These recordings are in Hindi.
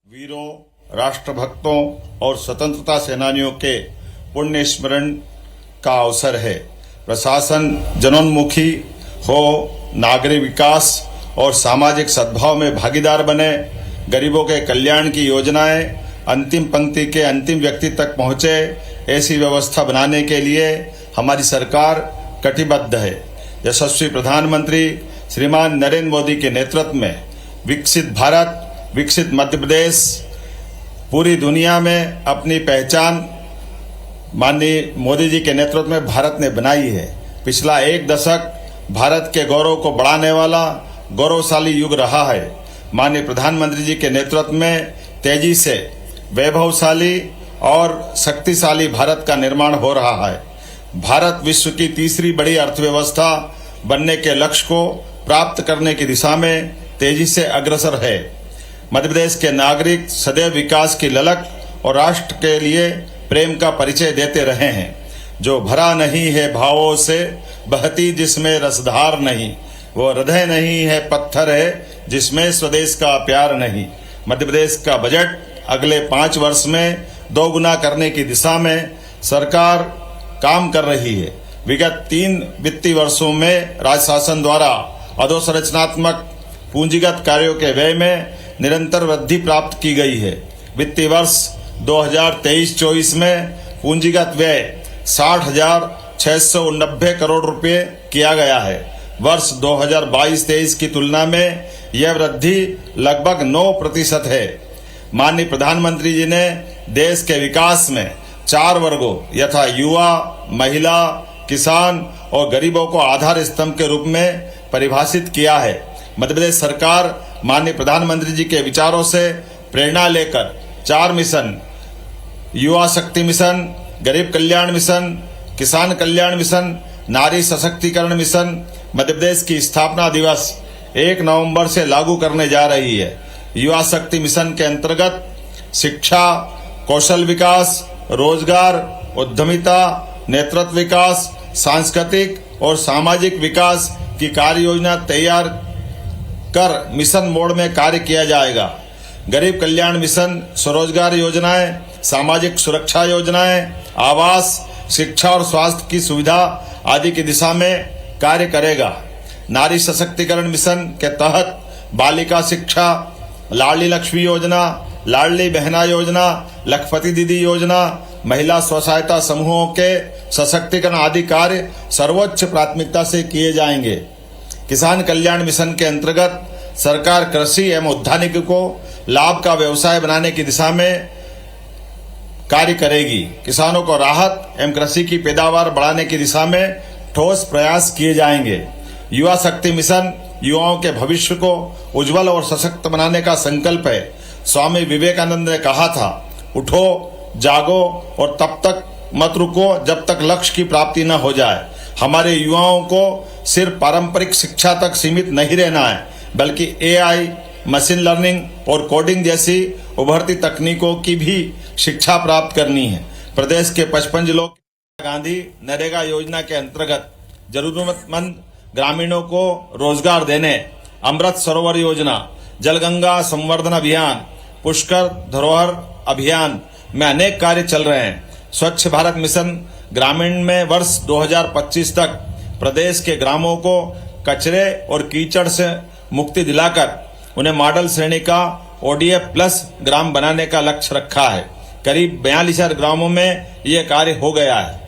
वीरों, राष्ट्रभक्तों और स्वतंत्रता सेनानियों के पुण्य स्मरण का अवसर है। प्रशासन जनोन्मुखी हो, नागरिक विकास और सामाजिक सद्भाव में भागीदार बने, गरीबों के कल्याण की योजनाएं अंतिम पंक्ति के अंतिम व्यक्ति तक पहुंचे, ऐसी व्यवस्था बनाने के लिए हमारी सरकार कटिबद्ध है। यशस्वी प्रधानमंत्री श्रीमान नरेंद्र मोदी के नेतृत्व में विकसित भारत, विकसित मध्य प्रदेश पूरी दुनिया में अपनी पहचान माननीय मोदी जी के नेतृत्व में भारत ने बनाई है। पिछला एक दशक भारत के गौरव को बढ़ाने वाला गौरवशाली युग रहा है। माननीय प्रधानमंत्री जी के नेतृत्व में तेजी से वैभवशाली और शक्तिशाली भारत का निर्माण हो रहा है। भारत विश्व की तीसरी बड़ी अर्थव्यवस्था बनने के लक्ष्य को प्राप्त करने की दिशा में तेजी से अग्रसर है। मध्य प्रदेश के नागरिक सदैव विकास की ललक और राष्ट्र के लिए प्रेम का परिचय देते रहे हैं। जो भरा नहीं है भावों से, बहती जिसमें रसधार नहीं, वो हृदय नहीं है पत्थर है जिसमें स्वदेश का प्यार नहीं। मध्य प्रदेश का बजट अगले 5 वर्ष में 2 गुना करने की दिशा में सरकार काम कर रही है। विगत 3 वित्तीय वर्षों में राज्य शासन द्वारा अधोसंरचनात्मक पूंजीगत कार्यों के व्यय में निरंतर वृद्धि प्राप्त की गई है। वित्तीय वर्ष 2023-24 में पूंजीगत व्यय 60,690 करोड़ रुपए किया गया है। वर्ष 2022-23 की तुलना में यह वृद्धि लगभग 9% है। माननीय प्रधानमंत्री जी ने देश के विकास में 4 वर्गों यथा युवा, महिला, किसान और गरीबों को आधार स्तंभ के रूप में परिभाषित किया है। मध्य प्रदेश सरकार माननीय प्रधानमंत्री जी के विचारों से प्रेरणा लेकर 4 मिशन, युवा शक्ति मिशन, गरीब कल्याण मिशन, किसान कल्याण मिशन, नारी सशक्तिकरण मिशन मध्य प्रदेश की स्थापना दिवस 1 नवंबर से लागू करने जा रही है। युवा शक्ति मिशन के अंतर्गत शिक्षा, कौशल विकास, रोजगार, उद्यमिता, नेतृत्व विकास, सांस्कृतिक और सामाजिक विकास की कार्य योजना तैयार कर मिशन मोड में कार्य किया जाएगा। गरीब कल्याण मिशन स्वरोजगार योजनाएं, सामाजिक सुरक्षा योजनाएं, आवास, शिक्षा और स्वास्थ्य की सुविधा आदि की दिशा में कार्य करेगा। नारी सशक्तिकरण मिशन के तहत बालिका शिक्षा, लाडली लक्ष्मी योजना, लाडली बहना योजना, लखपति दीदी योजना, महिला स्वसहायता समूहों के सशक्तिकरण आदि कार्य सर्वोच्च प्राथमिकता से किए जाएंगे। किसान कल्याण मिशन के अंतर्गत सरकार कृषि एवं उद्यानिकी को लाभ का व्यवसाय बनाने की दिशा में कार्य करेगी। किसानों को राहत एवं कृषि की पैदावार बढ़ाने की दिशा में ठोस प्रयास किए जाएंगे। युवा शक्ति मिशन युवाओं के भविष्य को उज्जवल और सशक्त बनाने का संकल्प है। स्वामी विवेकानंद ने कहा था, उठो, जागो और तब तक मत रुको जब तक लक्ष्य की प्राप्ति न हो जाए। हमारे युवाओं को सिर्फ पारंपरिक शिक्षा तक सीमित नहीं रहना है, बल्कि AI, मशीन लर्निंग और कोडिंग जैसी उभरती तकनीकों की भी शिक्षा प्राप्त करनी है। प्रदेश के 55 जिलों गांधी नरेगा योजना के अंतर्गत जरूरतमंद ग्रामीणों को रोजगार देने, अमृत सरोवर योजना, जलगंगा संवर्धन अभियान, पुष्कर धरोहर अभियान में अनेक कार्य चल रहे हैं। स्वच्छ भारत मिशन ग्रामीण में वर्ष 2025 तक प्रदेश के ग्रामों को कचरे और कीचड़ से मुक्ति दिलाकर उन्हें मॉडल श्रेणी का ODF प्लस ग्राम बनाने का लक्ष्य रखा है। करीब 42,000 ग्रामों में यह कार्य हो गया है।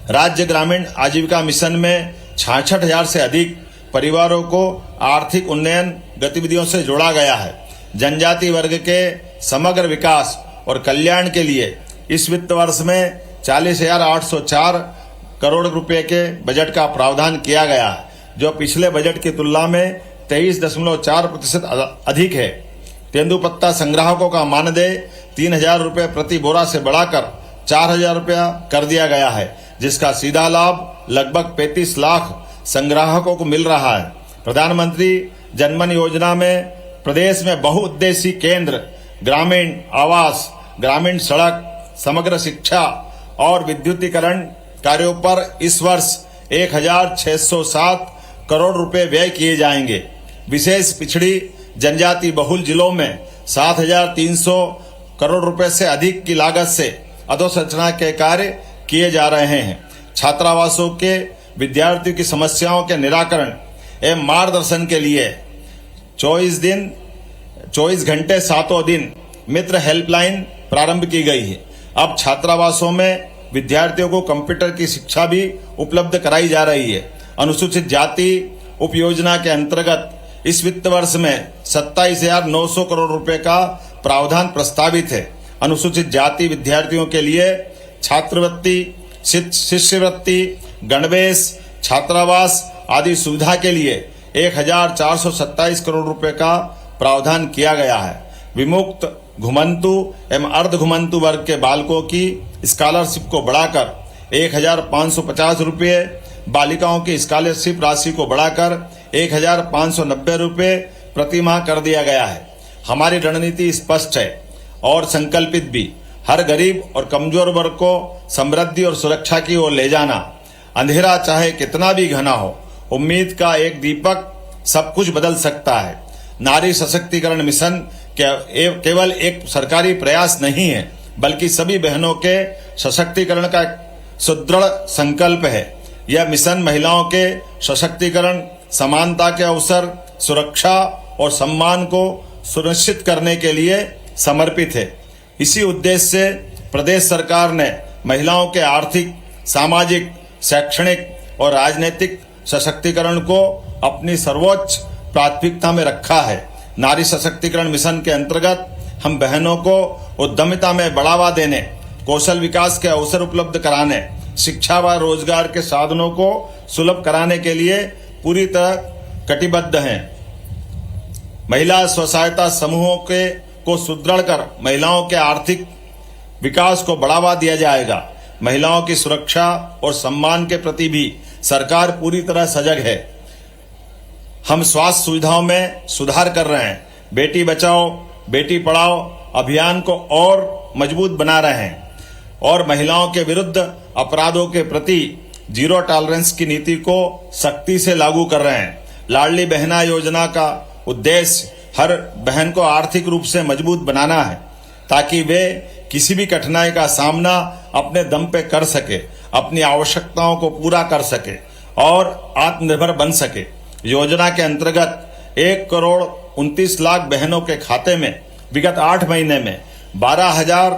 राज्य ग्रामीण आजीविका मिशन में 66,000 से अधिक परिवारों को आर्थिक उन्नयन गतिविधियों से जोड़ा गया है। जनजाति वर्ग के समग्र विकास और कल्याण के लिए इस वित्त वर्ष में 40,804 करोड़ रुपए के बजट का प्रावधान किया गया है, जो पिछले बजट की तुलना में 23.4% अधिक है। तेंदुपत्ता संग्राहकों का मानदेय 3,000 रुपये प्रति बोरा से बढ़ाकर 4,000 रुपया कर दिया गया है, जिसका सीधा लाभ लगभग 35 लाख संग्राहकों को मिल रहा है। प्रधानमंत्री जनधन योजना में प्रदेश में बहुउद्देशीय केंद्र, ग्रामीण आवास, ग्रामीण सड़क, समग्र शिक्षा और विद्युतीकरण कार्यों पर इस वर्ष 1,607 करोड़ रुपए व्यय किए जाएंगे। विशेष पिछड़ी जनजाति बहुल जिलों में 7,300 करोड़ रुपए से अधिक की लागत से अधोसंरचना के कार्य किए जा रहे हैं। छात्रावासों के विद्यार्थियों की समस्याओं के निराकरण एवं मार्गदर्शन के लिए 24 घंटे 7 दिन मित्र हेल्पलाइन प्रारंभ की गई है। अब छात्रावासों में विद्यार्थियों को कंप्यूटर की शिक्षा भी उपलब्ध कराई जा रही है। अनुसूचित जाति उपयोजना के अंतर्गत इस वित्त वर्ष में 27,900 करोड़ रुपए का प्रावधान प्रस्तावित है। अनुसूचित जाति विद्यार्थियों के लिए छात्रवृत्ति, शिष्यवृत्ति, गणवेश, छात्रावास आदि सुविधा के लिए 1,427 करोड़ रुपए का प्रावधान किया गया है। विमुक्त, घुमंतु एवं अर्ध घुमंतु वर्ग के बालकों की स्कॉलरशिप को बढ़ाकर 1,550 रुपये, बालिकाओं की स्कॉलरशिप राशि को बढ़ाकर 1,590 रुपये प्रति माह कर दिया गया है। हमारी रणनीति स्पष्ट है और संकल्पित भी। हर गरीब और कमजोर वर्ग को समृद्धि और सुरक्षा की ओर ले जाना। अंधेरा चाहे कितना भी घना हो, उम्मीद का एक दीपक सब कुछ बदल सकता है। नारी सशक्तिकरण मिशन केवल एक सरकारी प्रयास नहीं है, बल्कि सभी बहनों के सशक्तिकरण का सुदृढ़ संकल्प है। यह मिशन महिलाओं के सशक्तिकरण, समानता के अवसर, सुरक्षा और सम्मान को सुनिश्चित करने के लिए समर्पित है। इसी उद्देश्य से प्रदेश सरकार ने महिलाओं के आर्थिक, सामाजिक, शैक्षणिक और राजनीतिक सशक्तिकरण को अपनी सर्वोच्च प्राथमिकता में रखा है। नारी सशक्तिकरण मिशन के अंतर्गत हम बहनों को उद्यमिता में बढ़ावा देने, कौशल विकास के अवसर उपलब्ध कराने, शिक्षा व रोजगार के साधनों को सुलभ कराने के लिए पूरी तरह कटिबद्ध हैं। महिला स्वसहायता समूहों को सुदृढ़ कर महिलाओं के आर्थिक विकास को बढ़ावा दिया जाएगा। महिलाओं की सुरक्षा और सम्मान के प्रति भी सरकार पूरी तरह सजग है। हम स्वास्थ्य सुविधाओं में सुधार कर रहे हैं। बेटी बचाओ, बेटी पढ़ाओ अभियान को और मजबूत बना रहे हैं और महिलाओं के विरुद्ध अपराधों के प्रति जीरो टॉलरेंस की नीति को सख्ती से लागू कर रहे हैं। लाडली बहना योजना का उद्देश्य हर बहन को आर्थिक रूप से मजबूत बनाना है, ताकि वे किसी भी कठिनाई का सामना अपने दम पे कर सके, अपनी आवश्यकताओं को पूरा कर सके और आत्मनिर्भर बन सके। योजना के अंतर्गत 1,29,00,000 बहनों के खाते में विगत 8 महीने में 12,000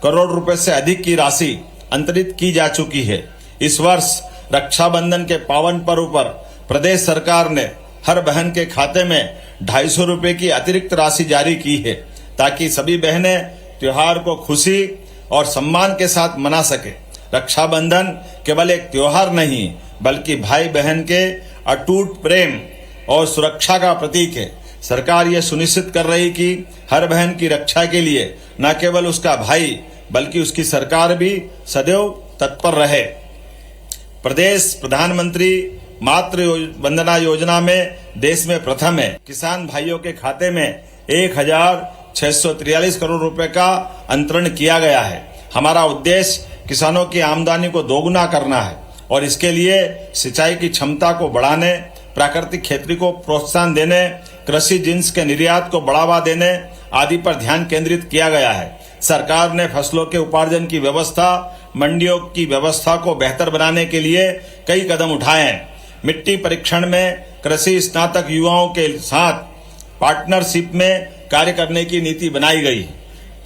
करोड़ रुपए से अधिक की राशि अंतरित की जा चुकी है। इस वर्ष रक्षाबंधन के पावन पर्व पर प्रदेश सरकार ने हर बहन के खाते में 250 रुपए की अतिरिक्त राशि जारी की है, ताकि सभी बहनें त्योहार को खुशी और सम्मान के साथ मना सके। रक्षाबंधन केवल एक त्योहार नहीं, बल्कि भाई बहन के अटूट प्रेम और सुरक्षा का प्रतीक है। सरकार यह सुनिश्चित कर रही कि हर बहन की रक्षा के लिए न केवल उसका भाई, बल्कि उसकी सरकार भी सदैव तत्पर रहे। प्रदेश प्रधानमंत्री मातृ वंदना योजना में देश में प्रथम है। किसान भाइयों के खाते में 1,643 करोड़ रुपए का अंतरण किया गया है। हमारा उद्देश्य किसानों की आमदनी को दोगुना करना है और इसके लिए सिंचाई की क्षमता को बढ़ाने, प्राकृतिक खेती को प्रोत्साहन देने, कृषि जिन्स के निर्यात को बढ़ावा देने आदि पर ध्यान केंद्रित किया गया है। सरकार ने फसलों के उपार्जन की व्यवस्था, मंडियों की व्यवस्था को बेहतर बनाने के लिए कई कदम उठाए हैं। मिट्टी परीक्षण में कृषि स्नातक युवाओं के साथ पार्टनरशिप में कार्य करने की नीति बनाई गई।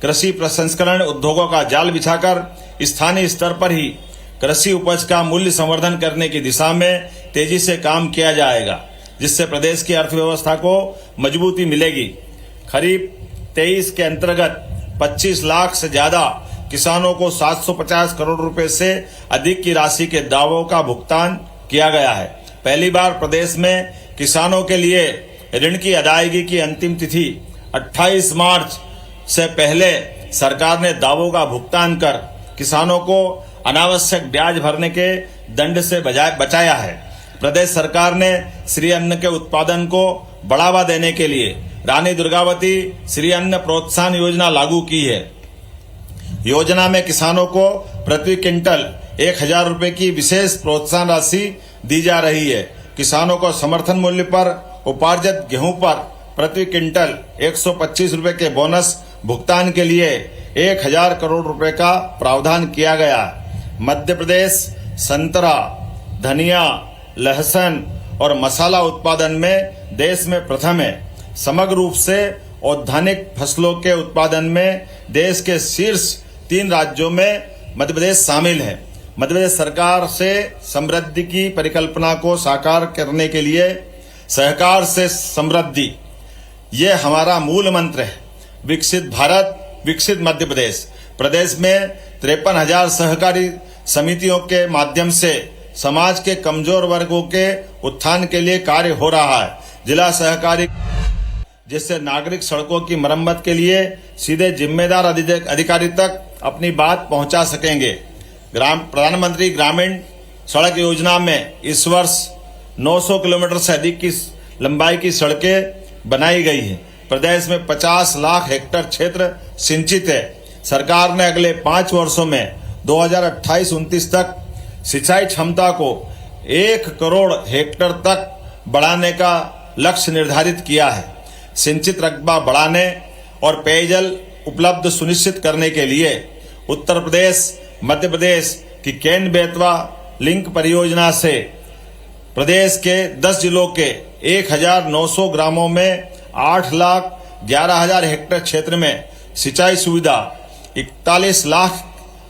कृषि प्रसंस्करण उद्योगों का जाल बिछाकर स्थानीय स्तर पर ही कृषि उपज का मूल्य संवर्धन करने की दिशा में तेजी से काम किया जाएगा, जिससे प्रदेश की अर्थव्यवस्था को मजबूती मिलेगी। खरीफ 23 के अंतर्गत 25 लाख से ज्यादा किसानों को 750 करोड़ रुपए से अधिक की राशि के दावों का भुगतान किया गया है। पहली बार प्रदेश में किसानों के लिए ऋण की अदायगी की अंतिम तिथि 28 मार्च से पहले सरकार ने दावों का भुगतान कर किसानों को अनावश्यक ब्याज भरने के दंड से बचाया है। प्रदेश सरकार ने श्री अन्न के उत्पादन को बढ़ावा देने के लिए रानी दुर्गावती श्री अन्न प्रोत्साहन योजना लागू की है। योजना में किसानों को प्रति क्विंटल 1,000 रुपए की विशेष प्रोत्साहन राशि दी जा रही है। किसानों को समर्थन मूल्य पर उपार्जित गेहूं पर प्रति क्विंटल 125 रुपए के बोनस भुगतान के लिए 1000 करोड़ रुपए का प्रावधान किया गया। मध्य प्रदेश संतरा, धनिया, लहसुन और मसाला उत्पादन में देश में प्रथम है। समग्र रूप से औद्यानिक फसलों के उत्पादन में देश के शीर्ष 3 राज्यों में मध्य प्रदेश शामिल है। मध्य प्रदेश सरकार से समृद्धि की परिकल्पना को साकार करने के लिए सहकार से समृद्धि, ये हमारा मूल मंत्र है। विकसित भारत, विकसित मध्य प्रदेश। प्रदेश में 53,000 सहकारी समितियों के माध्यम से समाज के कमजोर वर्गों के उत्थान के लिए कार्य हो रहा है। जिला सहकारी, जिससे नागरिक सड़कों की मरम्मत के लिए सीधे जिम्मेदार अधिकारी तक अपनी बात पहुंचा सकेंगे। प्रधानमंत्री ग्रामीण सड़क योजना में इस वर्ष 900 किलोमीटर से अधिक की लंबाई की सड़कें बनाई गई है। प्रदेश में 50 लाख हेक्टेयर क्षेत्र सिंचित है। सरकार ने अगले 5 वर्षों में 2028-29 तक सिंचाई क्षमता को 1 करोड़ हेक्टेयर तक बढ़ाने का लक्ष्य निर्धारित किया है। सिंचित रकबा बढ़ाने और पेयजल उपलब्ध सुनिश्चित करने के लिए उत्तर प्रदेश, मध्य प्रदेश की केन बेतवा लिंक परियोजना से प्रदेश के 10 जिलों के 1900 ग्रामों में 8,11,000 हेक्टेयर क्षेत्र में सिंचाई सुविधा, 41 लाख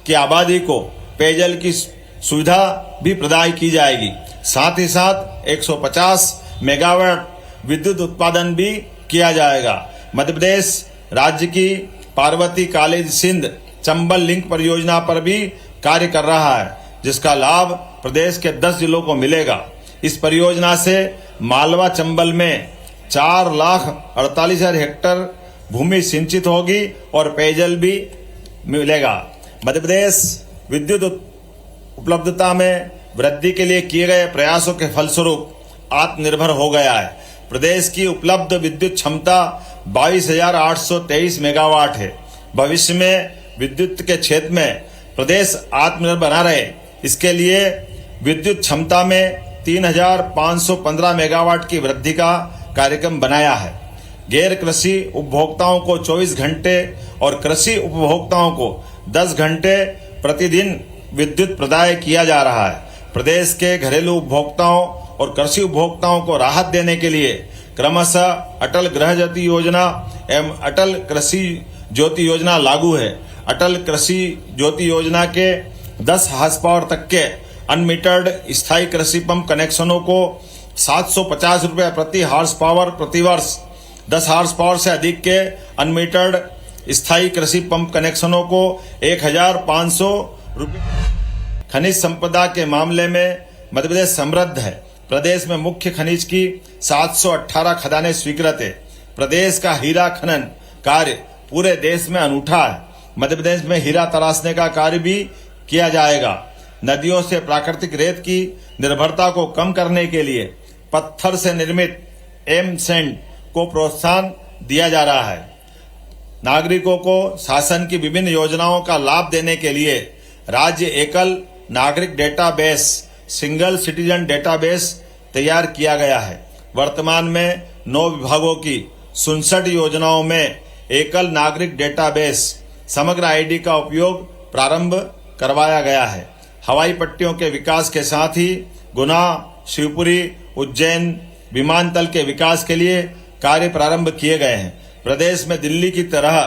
की आबादी को पेयजल की सुविधा भी प्रदान की जाएगी। साथ ही साथ 150 मेगावाट विद्युत उत्पादन भी किया जाएगा। मध्य प्रदेश राज्य की पार्वती कॉलेज सिंध चंबल लिंक परियोजना पर भी कार्य कर रहा है, जिसका लाभ प्रदेश के 10 जिलों को मिलेगा। इस परियोजना से मालवा चंबल में 4,48,000 हेक्टेयर भूमि सिंचित होगी और पेयजल भी मिलेगा। मध्य प्रदेश विद्युत उपलब्धता में वृद्धि के लिए किए गए प्रयासों के फलस्वरूप आत्मनिर्भर हो गया है। प्रदेश की उपलब्ध विद्युत क्षमता 22,823 मेगावाट है। भविष्य में विद्युत के क्षेत्र में प्रदेश आत्मनिर्भर बना रहे, इसके लिए विद्युत क्षमता में 3,515 मेगावाट की वृद्धि का कार्यक्रम बनाया है। गैर कृषि उपभोक्ताओं को 24 घंटे और कृषि उपभोक्ताओं को 10 घंटे प्रतिदिन विद्युत प्रदाय किया जा रहा है। प्रदेश के घरेलू उपभोक्ताओं और कृषि उपभोक्ताओं को राहत देने के लिए क्रमशः अटल गृह ज्योति योजना एवं अटल कृषि ज्योति योजना लागू है। अटल कृषि ज्योति योजना के 10 हार्स पावर तक के अनमीटर्ड स्थायी कृषि पंप कनेक्शनों को 750 रुपये प्रति हार्स पावर प्रतिवर्ष, 10 हार्स पावर से अधिक के अनमीटर्ड स्थायी कृषि पंप कनेक्शनों को 1,500 रुपये। खनिज संपदा के मामले में मध्य प्रदेश समृद्ध है। प्रदेश में मुख्य खनिज की 718 खदानें स्वीकृत है। प्रदेश का हीरा खनन कार्य पूरे देश में अनूठा है। मध्य प्रदेश में हीरा तराशने का कार्य भी किया जाएगा। नदियों से प्राकृतिक रेत की निर्भरता को कम करने के लिए पत्थर से निर्मित एम-सैंड को प्रोत्साहन दिया जा रहा है। नागरिकों को शासन की विभिन्न योजनाओं का लाभ देने के लिए राज्य एकल नागरिक डेटाबेस, सिंगल सिटीजन डेटाबेस तैयार किया गया है। वर्तमान में 9 विभागों की 67 योजनाओं में एकल नागरिक डेटाबेस समग्र आईडी का उपयोग प्रारंभ करवाया गया है। हवाई पट्टियों के विकास के साथ ही गुना, शिवपुरी, उज्जैन विमानतल के विकास के लिए कार्य प्रारंभ किए गए हैं। प्रदेश में दिल्ली की तरह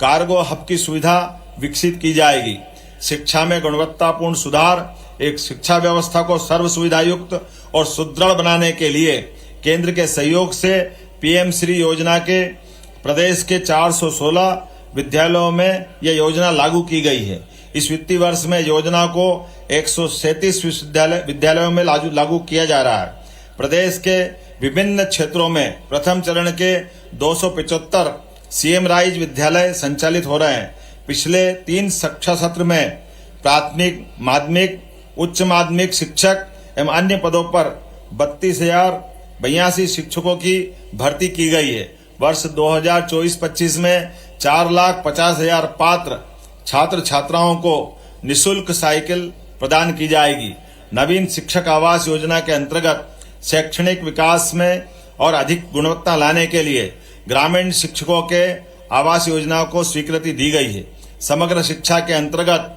कार्गो हब की सुविधा विकसित की जाएगी। शिक्षा में गुणवत्तापूर्ण सुधार, एक शिक्षा व्यवस्था को सर्व सुविधा युक्त और सुदृढ़ बनाने के लिए केंद्र के सहयोग से पीएम श्री योजना के प्रदेश के 416 विद्यालयों में यह योजना लागू की गई है। इस वित्तीय वर्ष में योजना को 137 विद्यालयों में लागू किया जा रहा है। प्रदेश के विभिन्न क्षेत्रों में प्रथम चरण के 275 सीएम राइज विद्यालय संचालित हो रहे हैं। पिछले 3 शिक्षा सत्र में प्राथमिक, माध्यमिक, उच्च माध्यमिक शिक्षक एवं अन्य पदों पर 32,082 शिक्षकों की भर्ती की गई है। वर्ष 2024-25 में 4,50,000 पात्र छात्र छात्राओं को निःशुल्क साइकिल प्रदान की जाएगी। नवीन शिक्षक आवास योजना के अंतर्गत शैक्षणिक विकास में और अधिक गुणवत्ता लाने के लिए ग्रामीण शिक्षकों के आवास योजनाओं को स्वीकृति दी गई है। समग्र शिक्षा के अंतर्गत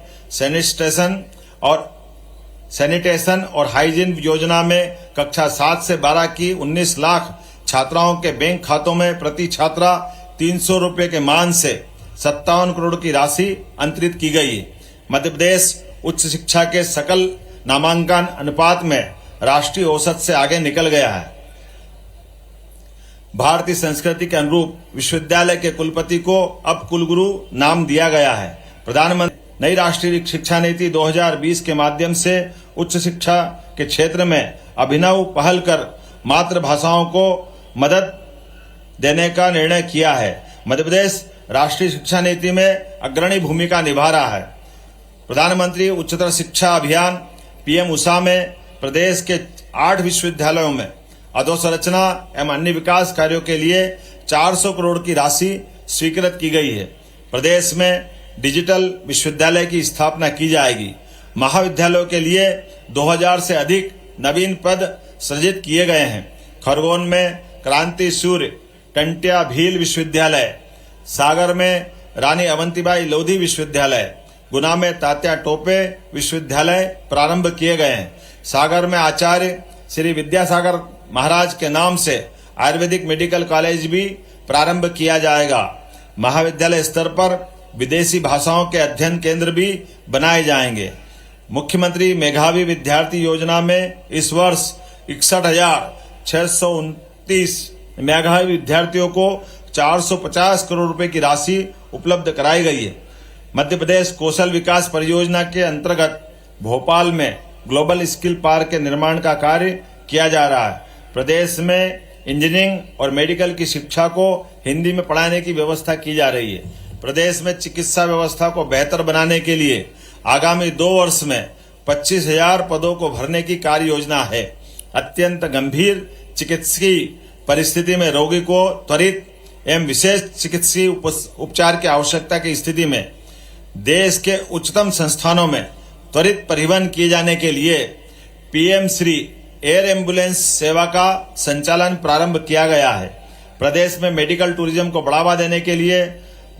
सैनिटेशन और हाइजीन योजना में कक्षा 7 से 12 की 19 लाख छात्राओं के बैंक खातों में प्रति छात्रा 300 रुपये के मान से 57 करोड़ की राशि अंतरित की गई है। मध्य प्रदेश उच्च शिक्षा के सकल नामांकन अनुपात में राष्ट्रीय औसत से आगे निकल गया है। भारतीय संस्कृति के अनुरूप विश्वविद्यालय के कुलपति को अब कुलगुरु नाम दिया गया है। प्रधानमंत्री नई राष्ट्रीय शिक्षा नीति 2020 के माध्यम से उच्च शिक्षा के क्षेत्र में अभिनव पहल कर मातृभाषाओं को मदद देने का निर्णय किया है। मध्य प्रदेश राष्ट्रीय शिक्षा नीति में अग्रणी भूमिका निभा रहा है। प्रधानमंत्री उच्चतर शिक्षा अभियान PM-USA में प्रदेश के 8 विश्वविद्यालयों में अधोसंरचना एवं अन्य विकास कार्यों के लिए 400 करोड़ की राशि स्वीकृत की गई है। प्रदेश में डिजिटल विश्वविद्यालय की स्थापना की जाएगी। महाविद्यालयों के लिए 2000 से अधिक नवीन पद सृजित किए गए हैं। खरगोन में क्रांति सूर्य टंट्या भील विश्वविद्यालय, सागर में रानी अवंतीबाई लोधी विश्वविद्यालय, गुना में तात्या टोपे विश्वविद्यालय प्रारंभ किए गए हैं। सागर में आचार्य श्री विद्यासागर महाराज के नाम से आयुर्वेदिक मेडिकल कॉलेज भी प्रारंभ किया जाएगा। महाविद्यालय स्तर पर विदेशी भाषाओं के अध्ययन केंद्र भी बनाए जाएंगे। मुख्यमंत्री मेधावी विद्यार्थी योजना में इस वर्ष 61,629 मेधावी विद्यार्थियों को 450 करोड़ रुपए की राशि उपलब्ध कराई गई है। मध्य प्रदेश कौशल विकास परियोजना के अंतर्गत भोपाल में ग्लोबल स्किल पार्क के निर्माण का कार्य किया जा रहा है। प्रदेश में इंजीनियरिंग और मेडिकल की शिक्षा को हिंदी में पढ़ाने की व्यवस्था की जा रही है। प्रदेश में चिकित्सा व्यवस्था को बेहतर बनाने के लिए आगामी 2 वर्ष में 25,000 पदों को भरने की कार्य योजना है। अत्यंत गंभीर चिकित्सकीय परिस्थिति में रोगी को त्वरित एवं विशेष चिकित्सीय उपचार की आवश्यकता की स्थिति में देश के उच्चतम संस्थानों में त्वरित परिवहन किए जाने के लिए PM श्री एयर एम्बुलेंस सेवा का संचालन प्रारंभ किया गया है। प्रदेश में मेडिकल टूरिज्म को बढ़ावा देने के लिए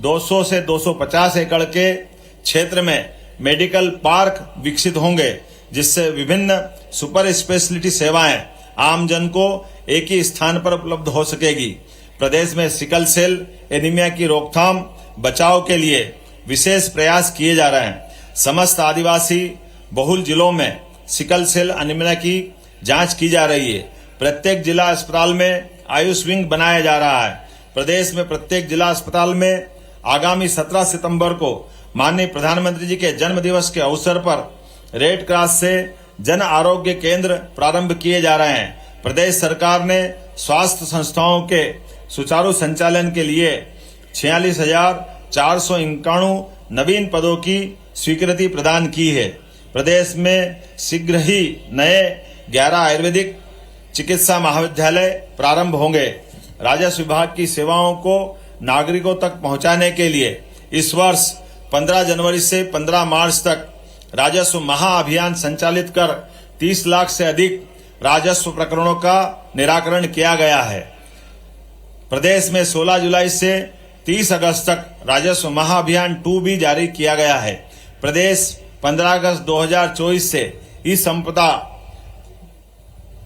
200 से 250 एकड़ के क्षेत्र में मेडिकल पार्क विकसित होंगे, जिससे विभिन्न सुपर स्पेशलिटी सेवाएं आम जन को एक ही स्थान पर उपलब्ध हो सकेगी। प्रदेश में सिकल सेल एनीमिया की रोकथाम बचाव के लिए विशेष प्रयास किए जा रहे हैं। समस्त आदिवासी बहुल जिलों में सिकल सेल एनीमिया की जांच की जा रही है। प्रत्येक जिला अस्पताल में आयुष विंग बनाया जा रहा है। प्रदेश में प्रत्येक जिला अस्पताल में आगामी 17 सितंबर को माननीय प्रधानमंत्री जी के जन्म दिवस के अवसर पर रेड क्रॉस से जन आरोग्य केंद्र प्रारंभ किए जा रहे हैं। प्रदेश सरकार ने स्वास्थ्य संस्थाओं के सुचारू संचालन के लिए 46,491 नवीन पदों की स्वीकृति प्रदान की है। प्रदेश में शीघ्र ही नए 11 आयुर्वेदिक चिकित्सा महाविद्यालय प्रारंभ होंगे। राजस्व विभाग की सेवाओं को नागरिकों तक पहुंचाने के लिए इस वर्ष 15 जनवरी से 15 मार्च तक राजस्व महाअभियान संचालित कर 30 लाख से अधिक राजस्व प्रकरणों का निराकरण किया गया है। प्रदेश में 16 जुलाई से 30 अगस्त तक राजस्व महाअभियान 2 भी जारी किया गया है। प्रदेश 15 अगस्त 2024 से ई संपदा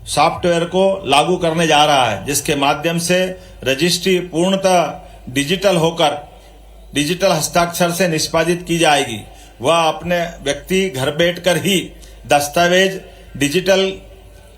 सॉफ्टवेयर को लागू करने जा रहा है, जिसके माध्यम से रजिस्ट्री पूर्णतः डिजिटल होकर डिजिटल हस्ताक्षर से निष्पादित की जाएगी। वह अपने व्यक्ति घर बैठकर ही दस्तावेज डिजिटल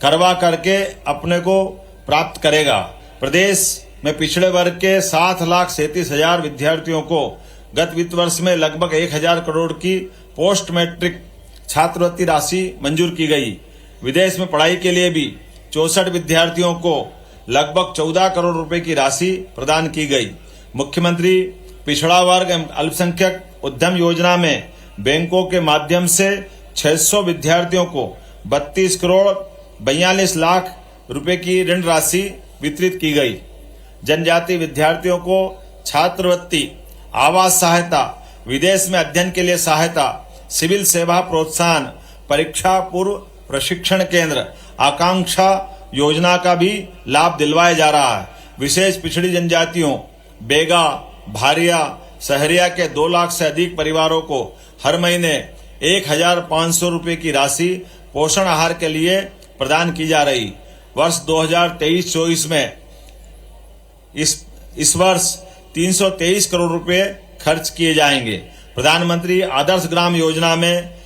करवा करके अपने को प्राप्त करेगा। प्रदेश में पिछड़े वर्ग के 7,37,000 विद्यार्थियों को गत वित्त वर्ष में लगभग 1,000 करोड़ की पोस्ट मैट्रिक छात्रवृत्ति राशि मंजूर की गई। विदेश में पढ़ाई के लिए भी 64 विद्यार्थियों को लगभग 14 करोड़ रुपए की राशि प्रदान की गई। मुख्यमंत्री पिछड़ा वर्ग एवं अल्पसंख्यक उद्यम योजना में बैंकों के माध्यम से 600 विद्यार्थियों को 32 करोड़ 42 लाख रुपए की ऋण राशि वितरित की गई। जनजाति विद्यार्थियों को छात्रवृत्ति, आवास सहायता, विदेश में अध्ययन के लिए सहायता, सिविल सेवा प्रोत्साहन, परीक्षा पूर्व प्रशिक्षण केंद्र, आकांक्षा योजना का भी लाभ दिलवाया जा रहा है। विशेष पिछड़ी जनजातियों बेगा, भारिया, सहरिया के 2 लाख से अधिक परिवारों को हर महीने 1,500 रुपये की राशि पोषण आहार के लिए प्रदान की जा रही। वर्ष 2023-24 में इस वर्ष 323 करोड़ रुपए खर्च किए जाएंगे। प्रधानमंत्री आदर्श ग्राम योजना में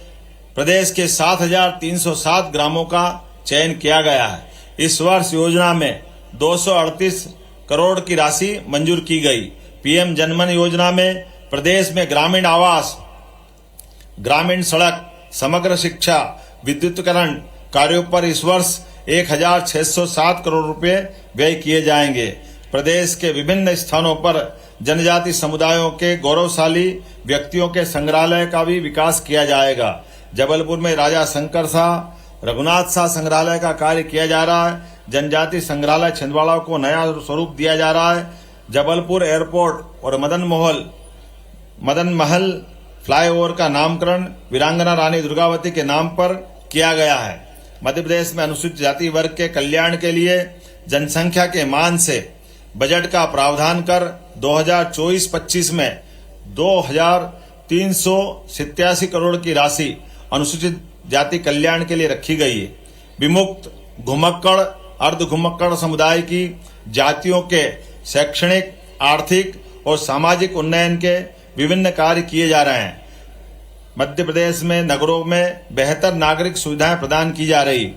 प्रदेश के 7,307 ग्रामों का चयन किया गया है। इस वर्ष योजना में 238 करोड़ की राशि मंजूर की गई। पीएम जनमन योजना में प्रदेश में ग्रामीण आवास, ग्रामीण सड़क, समग्र शिक्षा, विद्युतीकरण कार्यों पर इस वर्ष 1,607 करोड़ रुपए व्यय किए जाएंगे। प्रदेश के विभिन्न स्थानों पर जनजाति समुदायों के गौरवशाली व्यक्तियों के संग्रहालय का भी विकास किया जाएगा। जबलपुर में राजा शंकर शाह, रघुनाथ शाह संग्रहालय का कार्य किया जा रहा है। जनजाति संग्रहालय छिंदवाड़ा को नया स्वरूप दिया जा रहा है। जबलपुर एयरपोर्ट और मदन महल फ्लाईओवर का नामकरण वीरांगना रानी दुर्गावती के नाम पर किया गया है। मध्य प्रदेश में अनुसूचित जाति वर्ग के कल्याण के लिए जनसंख्या के मान से बजट का प्रावधान कर 2024-25 में 2,387 करोड़ की राशि अनुसूचित जाति कल्याण के लिए रखी गई है। विमुक्त, घुमक्कड़, अर्ध घुमक्कड़ समुदाय की जातियों के शैक्षणिक, आर्थिक और सामाजिक उन्नयन के विभिन्न कार्य किए जा रहे हैं। मध्य प्रदेश में नगरों में बेहतर नागरिक सुविधाएं प्रदान की जा रही।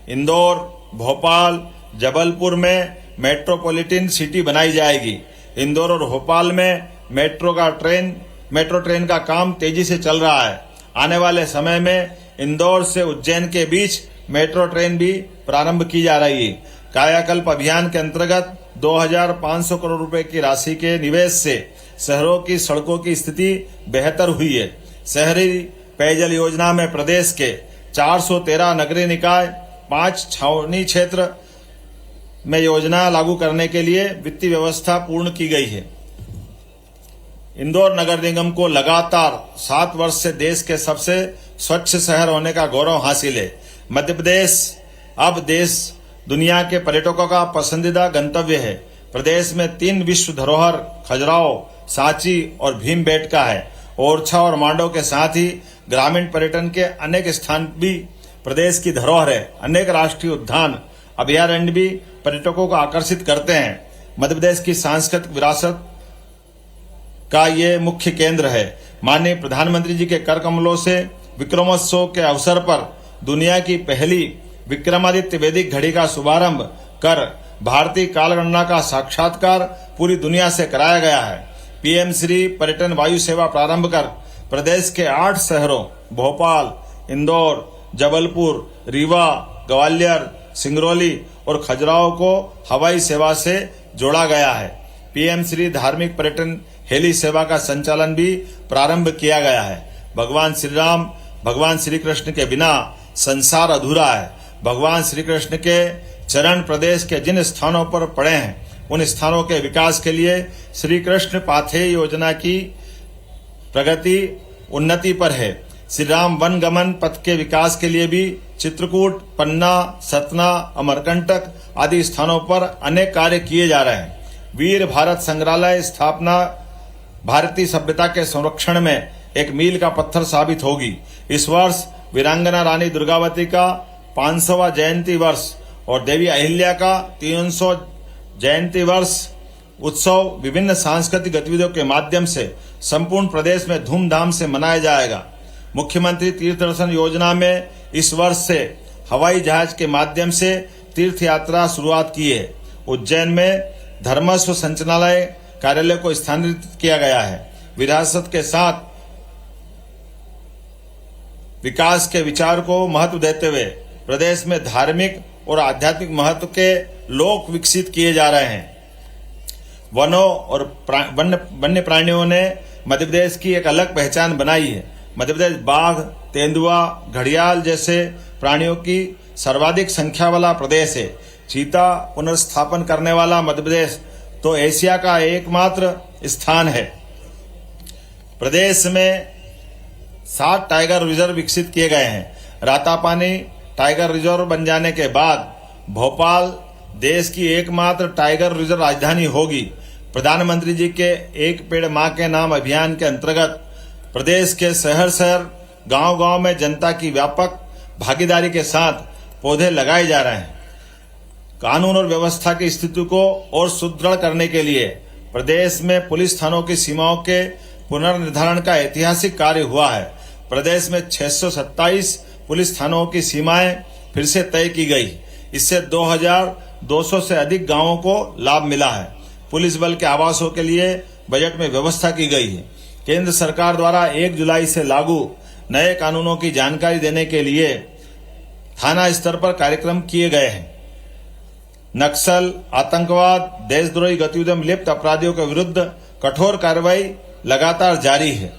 इंदौर, भोपाल, जबलपुर में मेट्रोपॉलिटन सिटी बनाई जाएगी। इंदौर और भोपाल में मेट्रो ट्रेन का काम तेजी से चल रहा है। आने वाले समय में इंदौर से उज्जैन के बीच मेट्रो ट्रेन भी प्रारंभ की जा रही है। कायाकल्प अभियान के अंतर्गत 2,500 करोड़ रुपए की राशि के निवेश से शहरों की सड़कों की स्थिति बेहतर हुई है। शहरी पेयजल योजना में प्रदेश के 413 नगरीय निकाय, 5 छावनी क्षेत्र में योजना लागू करने के लिए वित्तीय व्यवस्था पूर्ण की गई है। इंदौर नगर निगम को लगातार 7 वर्ष से देश के सबसे स्वच्छ शहर होने का गौरव हासिल है। मध्य प्रदेश अब देश दुनिया के पर्यटकों का पसंदीदा गंतव्य है। प्रदेश में 3 विश्व धरोहर खजुराहो, सांची और भीमबेटका है। ओरछा और मांडव के साथ ही ग्रामीण पर्यटन के अनेक स्थान भी प्रदेश की धरोहर है। अनेक राष्ट्रीय उद्यान, अभयारण्य भी पर्यटकों को आकर्षित करते हैं। मध्य प्रदेश की सांस्कृतिक विरासत का ये मुख्य केंद्र है। माननीय प्रधानमंत्री जी के कर कमलों से विक्रमोत्सव के अवसर पर दुनिया की पहली विक्रमादित्य वैदिक घड़ी का शुभारंभ कर भारतीय कालगणना का साक्षात्कार पूरी दुनिया से कराया गया है। पीएम श्री पर्यटन वायु सेवा प्रारंभ कर प्रदेश के 8 शहरों भोपाल, इंदौर, जबलपुर, रीवा, ग्वालियर, सिंगरौली और खजुराहो को हवाई सेवा से जोड़ा गया है। पीएम श्री धार्मिक पर्यटन हेली सेवा का संचालन भी प्रारंभ किया गया है। भगवान श्री राम, भगवान श्री कृष्ण के बिना संसार अधूरा है। भगवान श्री कृष्ण के चरण प्रदेश के जिन स्थानों पर पड़े हैं उन स्थानों के विकास के लिए श्री कृष्ण पाथेय योजना की प्रगति उन्नति पर है। श्री राम वन गमन पथ के विकास के लिए भी चित्रकूट, पन्ना, सतना, अमरकंटक आदि स्थानों पर अनेक कार्य किए जा रहे हैं। वीर भारत संग्रहालय स्थापना भारतीय सभ्यता के संरक्षण में एक मील का पत्थर साबित होगी। इस वर्ष वीरांगना रानी दुर्गावती का 500वां जयंती वर्ष और देवी अहिल्या का 300 जयंती वर्ष उत्सव विभिन्न सांस्कृतिक गतिविधियों के माध्यम से संपूर्ण प्रदेश में धूमधाम से मनाया जाएगा। मुख्यमंत्री तीर्थ दर्शन योजना में इस वर्ष से हवाई जहाज के माध्यम से तीर्थ यात्रा शुरुआत की है। उज्जैन में धर्मस्व संचालनालय कार्यालय को स्थानांतरित किया गया है। विरासत के साथ विकास के विचार को महत्व देते हुए प्रदेश में धार्मिक और आध्यात्मिक महत्व के लोक विकसित किए जा रहे हैं। वनों और वन्य प्राणियों ने मध्य प्रदेश की एक अलग पहचान बनाई है। मध्य प्रदेश बाघ, तेंदुआ, घड़ियाल जैसे प्राणियों की सर्वाधिक संख्या वाला प्रदेश है। चीता पुनर्स्थापन करने वाला मध्य प्रदेश तो एशिया का एकमात्र स्थान है। प्रदेश में 7 टाइगर रिजर्व विकसित किए गए हैं। रातापानी टाइगर रिजर्व बन जाने के बाद भोपाल देश की एकमात्र टाइगर रिजर्व राजधानी होगी। प्रधानमंत्री जी के एक पेड़ मां के नाम अभियान के अंतर्गत प्रदेश के शहर शहर गांव-गांव में जनता की व्यापक भागीदारी के साथ पौधे लगाए जा रहे हैं। कानून और व्यवस्था की स्थिति को और सुदृढ़ करने के लिए प्रदेश में पुलिस थानों की सीमाओं के पुनर्निर्धारण का ऐतिहासिक कार्य हुआ है। प्रदेश में 627 पुलिस थानों की सीमाएं फिर से तय की गई। इससे 2200 से अधिक गांवों को लाभ मिला है। पुलिस बल के आवासों के लिए बजट में व्यवस्था की गई है। केंद्र सरकार द्वारा 1 जुलाई से लागू नए कानूनों की जानकारी देने के लिए थाना स्तर पर कार्यक्रम किए गए हैं। नक्सल, आतंकवाद, देशद्रोही गतिविधियों में लिप्त अपराधियों के विरुद्ध कठोर कार्रवाई लगातार जारी है।